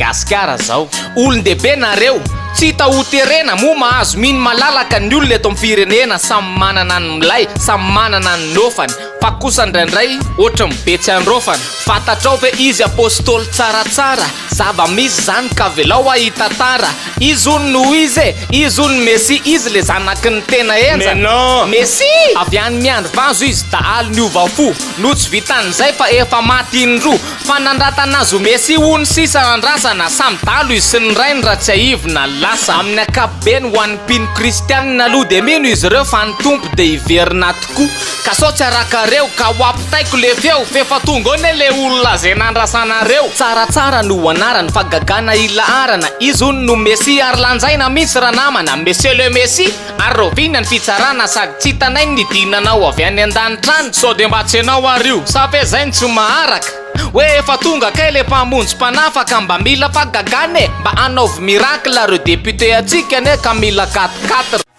Madagasikara zao. Olon-dehibe nareo tsy hita ho terena moa mahazo mino malalaka ny olona eto amin'ny firenena. Samy manana ny milay, samy manana ny nofany, fa kosa indraindray ohatra mibetsy androfana. Fantatrao ve izy apôstôly tsaratsara, zava-misy zany ka velao ahita tara. Izy ony no izy izy ony Messi, izy le zanaky ny tena enjana. Mais non. Messi avy any miandry vanzo izy da aly ny ovafo. No tsy vitan'izay fa efa maty indroa. Fa nandratanazy Messi ony sisa andrasana, samy dalo izy sy ny rainy raha tsy aivina lasa. Amin'ny ankapobeny ho an'ny mpino kristianina aloha de mino izy ireo fa ny tompo de hiverina tokoa. Ka sao tsy arakareo ka ho ampitaiko le feo, fefa tonga one le olona zay nandrasanareo. Tsaratsara no anarany fa gagana ilaharana. Izy ony no Messi ary lanjaina mihitsy raha namana. Monsieur le Messi ary rovina ny fitsarana, sady tsy hitanay ny dinanao avy any an-danitrany. Sao de mba tsy anao ario sa fe zay ny tsy maharaka. Hoe efa tonga kay le mpamonjy mpanafaka, mba mila fa gagane mba anaovy miracle reo député atsika ne ka mila 4-4.